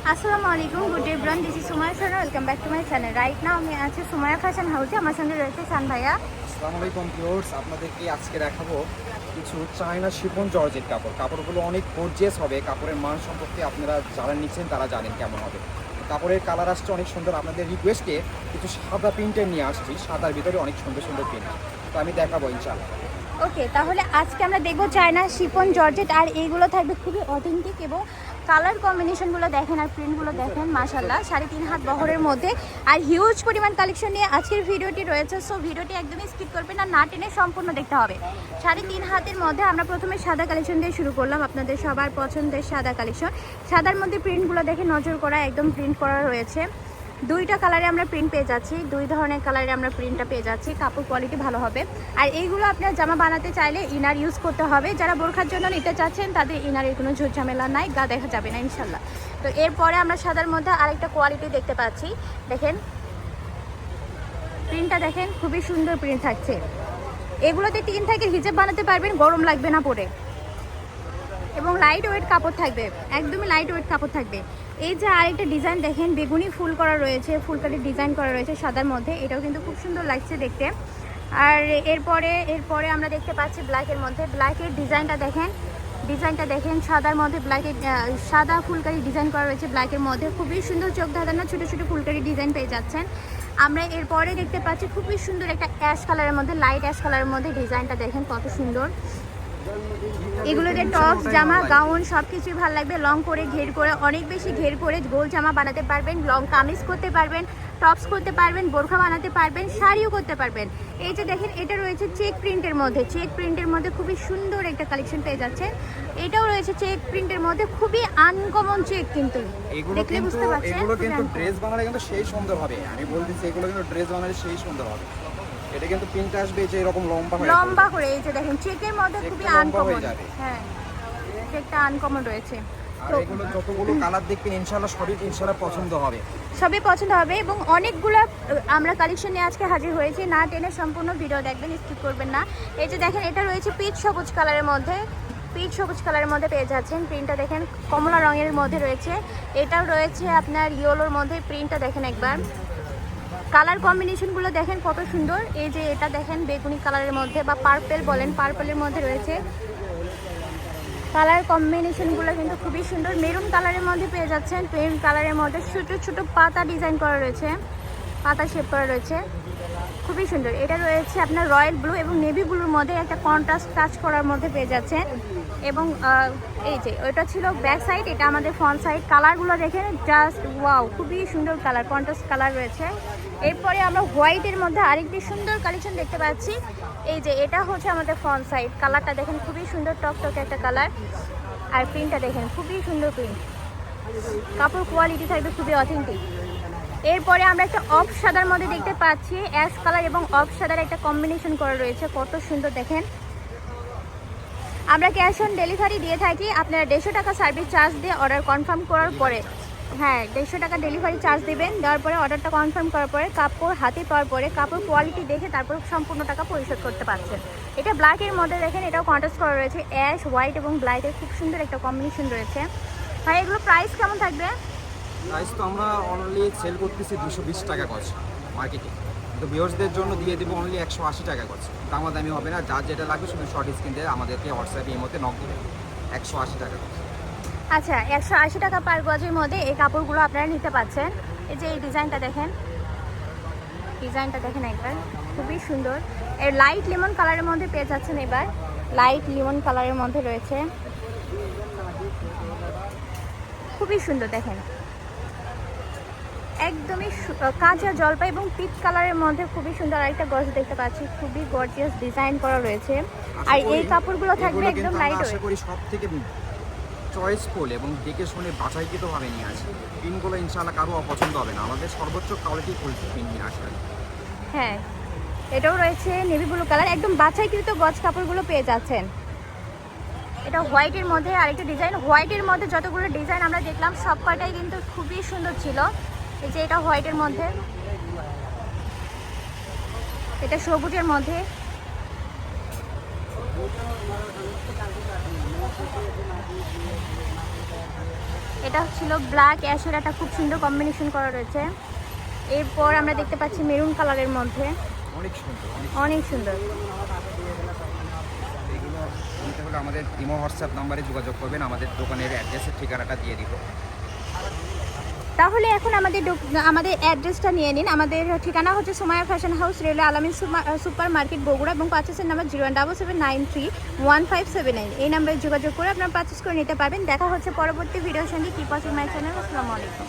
আসসালামু আলাইকুম, good day everyone, this is Sumaiya Shan, welcome back to my channel. Right now আমি আছি সুমাইয়া ফ্যাশন হাউসে, আমার সঙ্গে রয়েছে শান ভাইয়া। আসসালামু আলাইকুম ভিউয়ার্স, আপনাদেরকে আজকে দেখাবো কিছু চায়না শিফন জর্জেট কাপড়গুলো অনেক গর্জিয়াস হবে। কাপড়ের মান সম্পর্কে আপনারা যারা নিচ্ছেন তারা জানেন কেমন হবে। কাপড়ের কালার আসছে অনেক সুন্দর। আপনাদের রিকোয়েস্টে কিছু সাদা প্রিন্টের নিয়ে আসছি, সাদার ভিতরে অনেক সুন্দর সুন্দর প্রিন্ট, তো আমি দেখাবো ইনশাআল্লাহ। ওকে, তাহলে আজকে আমরা দেখবো চায়না শিফন জর্জেট, আর এইগুলো থাকবে খুবই অথেন্টিক এবং কালার কম্বিনেশনগুলো দেখেন আর প্রিন্টগুলো দেখেন, মাশাল্লাহ 3.5 হাত বহরের মধ্যে আর হিউজ পরিমাণ কালেকশন নিয়ে আজকের ভিডিওটি রয়েছে। সো ভিডিওটি একদমই স্কিপ করবেন না টেনে সম্পূর্ণ দেখতে হবে। 3.5 হাতের মধ্যে আমরা প্রথমে সাদা কালেকশন দিয়ে শুরু করলাম, আপনাদের সবার পছন্দের সাদা কালেকশন। সাদার মধ্যে প্রিন্টগুলো দেখে নজর করা, একদম প্রিন্ট করা রয়েছে। দুইটা কালারে আমরা প্রিন্ট পেয়ে যাচ্ছি, দুই ধরনের কালারে আমরা প্রিন্টটা পেয়ে যাচ্ছি। কাপড় কোয়ালিটি ভালো হবে। আর এইগুলো আপনার জামা বানাতে চাইলে ইনার ইউজ করতে হবে। যারা বোরখার জন্য নিতে চাচ্ছেন তাদের ইনারের কোনো ঝুট ঝামেলা নাই, গা দেখা যাবে না ইনশাল্লাহ। তো এরপরে আমরা সাদার মধ্যে আরেকটা কোয়ালিটি দেখতে পাচ্ছি, দেখেন প্রিন্টটা দেখেন, খুবই সুন্দর প্রিন্ট থাকছে। এগুলোতে 3 থেকে হিজাব বানাতে পারবেন, গরম লাগবে না পরে, এবং লাইট ওয়েট কাপড় থাকবে, একদমই লাইট ওয়েট কাপড় থাকবে। এই যে আরেকটা ডিজাইন দেখেন, বেগুনি ফুল করা রয়েছে, ফুলকাটির ডিজাইন করা রয়েছে সাদার মধ্যে, এটাও কিন্তু খুব সুন্দর লাগছে দেখতে। আর এরপরে আমরা দেখতে পাচ্ছি ব্ল্যাকের মধ্যে, ব্ল্যাকের ডিজাইনটা দেখেন সাদার মধ্যে ব্ল্যাকের সাদা ফুলকারি ডিজাইন করা রয়েছে ব্ল্যাকের মধ্যে, খুবই সুন্দর চোখ ধাঁধানো ছোটো ছোটো ফুলকারি ডিজাইন পেয়ে যাচ্ছেন। আমরা এরপরে দেখতে পাচ্ছি খুবই সুন্দর একটা অ্যাশ কালারের মধ্যে, লাইট অ্যাশ কালারের মধ্যে ডিজাইনটা দেখেন কত সুন্দর। এগুলোতে টপস, জামা, গাউন সব কিছুই ভালো লাগবে। লং করে ঘের করে, অনেক বেশি ঘের করে গোল জামা বানাতে পারবেন, লং কামিজ করতে পারবেন, টপস করতে পারবেন, বোরখা বানাতে পারবেন, শাড়িও করতে পারবেন। এই যে দেখেন, এটা রয়েছে চেক প্রিন্টের মধ্যে, চেক প্রিন্টের মধ্যে খুবই সুন্দর একটা কালেকশন পেয়ে যাচ্ছে। এটাও রয়েছে চেক প্রিন্টের মধ্যে, খুবই আনকমন চেক, কিন্তু দেখলে বুঝতে পারছেন এগুলো কিন্তু ড্রেস বানালে কিন্তু সেই সুন্দর হবে। আমি বলতেছি এগুলো কিন্তু ড্রেস বানালে সেই সুন্দর হবে। এটা কিন্তু প্রিন্ট আসবে যে এরকম লম্বা করে। এই যে দেখেন চেকের মধ্যে খুবই আনকমন, হ্যাঁ চেকটা আনকমন রয়েছে। আর এগুলো যতগুলো কালার দেখবেন ইনশাআল্লাহ সবই পছন্দ হবে, এবং অনেকগুলো আমরা কালেকশন নিয়ে আজকে হাজির হয়েছি। না টেনে সম্পূর্ণ ভিডিও দেখবেন, স্কিপ করবেন না। এই যে দেখেন, এটা রয়েছে পিচ সবুজ কালারের মধ্যে পেয়ে যাচ্ছেন। প্রিন্টটা দেখেন কমলা রঙের মধ্যে রয়েছে, এটাও রয়েছে আপনার ইয়েলোর মধ্যে। প্রিন্টটা দেখেন একবার, কালার কম্বিনেশনগুলো দেখেন কত সুন্দর। এই যে এটা দেখেন বেগুনি কালারের মধ্যে, বা পার্পেল বলেন, পার্পেলের মধ্যে রয়েছে। কালার কম্বিনেশনগুলো কিন্তু খুবই সুন্দর। মেরুন কালারের মধ্যে পেয়ে যাচ্ছেন, মেরুন কালারের মধ্যে ছোটো ছোটো পাতা ডিজাইন করা রয়েছে, পাতা শেপ করা রয়েছে, খুবই সুন্দর। এটা রয়েছে আপনার রয়্যাল ব্লু এবং নেভি ব্লুর মধ্যে একটা কন্ট্রাস্ট টাচ করার মধ্যে পেয়ে যাচ্ছেন। এবং এই যে ওইটা ছিল ব্যাক সাইড, এটা আমাদের ফ্রন্ট সাইড। কালারগুলো দেখেন জাস্ট ওয়াও, খুবই সুন্দর কালার, কন্ট্রাস্ট কালার রয়েছে। এরপরে আমরা হোয়াইটের মধ্যে আরেকটি সুন্দর কালেকশন দেখতে পাচ্ছি। এই যে এটা হচ্ছে আমাদের ফ্রন্ট সাইড, কালারটা দেখেন খুবই সুন্দর, টকটকে একটা কালার। আর প্রিন্টটা দেখেন খুবই সুন্দর প্রিন্ট, কাপড় কোয়ালিটি থাকবে খুবই অথেন্টিক। এরপরে আমরা একটা অফ সাদার মধ্যে দেখতে পাচ্ছি, অ্যাশ কালার এবং অফ সাদার একটা কম্বিনেশন করা রয়েছে, কত সুন্দর দেখেন। আমরা ক্যাশ অন ডেলিভারি দিয়ে থাকি, আপনারা 150 টাকা সার্ভিস চার্জ দিয়ে অর্ডার কনফার্ম করার পরে, হ্যাঁ 150 টাকা ডেলিভারি চার্জ দেবেন, দেওয়ার পরে অর্ডারটা কনফার্ম করার পরে কাপড় হাতে পাওয়ার পরে কাপড় কোয়ালিটি দেখে তারপর সম্পূর্ণ টাকা পরিশোধ করতে পারছেন। এটা ব্ল্যাকের মধ্যে দেখেন, এটাও কন্ট্রাস্ট করা রয়েছে, অ্যাশ হোয়াইট এবং ব্ল্যাকের খুব সুন্দর একটা কম্বিনেশন রয়েছে। ভাই এগুলো প্রাইস কেমন থাকবে? প্রাইস তো আমরা অনলি সেল করতেছি 220 টাকা গজ মার্কেটে, তো ভিউয়ার্সদের জন্য দিয়ে দেবো অনলি 180 টাকা গজ। দামাদামি হবে না, যার যেটা লাগবে শুধু শর্ট স্ক্রিন দিয়ে আমাদেরকে হোয়াটসঅ্যাপে এই মধ্যে নক দেবেন। 180 টাকা গজ। আচ্ছা, 180 টাকা পার গজের মধ্যে এই কাপড়গুলো আপনারা নিতে পাচ্ছেন। এই যে এই ডিজাইনটা দেখেন একবার, খুবই সুন্দর। এর লাইট লেমন কালারের মধ্যে পেয়ে যাচ্ছেন, এবার লাইট লেমন কালারের মধ্যে রয়েছে, খুবই সুন্দর দেখেন, একদমই কাঁচা জলপাই এবং পিচ কালারের মধ্যে খুবই সুন্দর আরেকটা গজ দেখতে পাচ্ছি, খুবই গর্জিয়াস ডিজাইন করা রয়েছে। আর এই কাপড়গুলো থাকবে একদম লাইট ওয়েট। আশা করি সব থেকে চয়েসফুল এবং দেখে শুনে বাছাইকৃতভাবে নিয়ে আসি। পিনগুলো ইনশাআল্লাহ কারো অপছন্দ হবে না, আমাদের সর্বোচ্চ কোয়ালিটি ফুল পিন নিয়ে আসবেন। হ্যাঁ, এটাও রয়েছে নেভি ব্লু কালার, একদম বাছাইকৃত গজ কাপড়গুলো পেয়ে যাচ্ছেন। এটা হোয়াইটের মধ্যে আরেকটা ডিজাইন, হোয়াইটের মধ্যে যতগুলো ডিজাইন আমরা দেখলাম সব কয়টাই কিন্তু খুবই সুন্দর ছিল। এই যে এটা হোয়াইটের মধ্যে, এটা সবুজের মধ্যে, এটা ছিল ব্ল্যাক অ্যাশের একটা খুব সুন্দর কম্বিনেশন করা রয়েছে। এরপর আমরা দেখতে পাচ্ছি মেরুন কালারের মধ্যে, অনেক সুন্দর, অনেক সুন্দর। এগুলো নিতে হলে আমাদের ইমো হোয়াটসঅ্যাপ নাম্বারে যোগাযোগ করবেন, আমাদের দোকানের অ্যাড্রেসের ঠিকানাটা দিয়ে দিব। তাহলে এখন আমাদের অ্যাড্রেসটা নিয়ে নিন। আমাদের ঠিকানা হচ্ছে সুমাইয়া ফ্যাশন হাউস, রেলওয়ে আলামিন সুপার মার্কেট বগুড়া, এবং পার্চেসের নাম্বার 0177931579। এই নাম্বারে যোগাযোগ করে আপনারা পার্চেস করে নিতে পারবেন। দেখা হচ্ছে পরবর্তী ভিডিওর সঙ্গে। Keep watching my channel. আসসালামু আলাইকুম।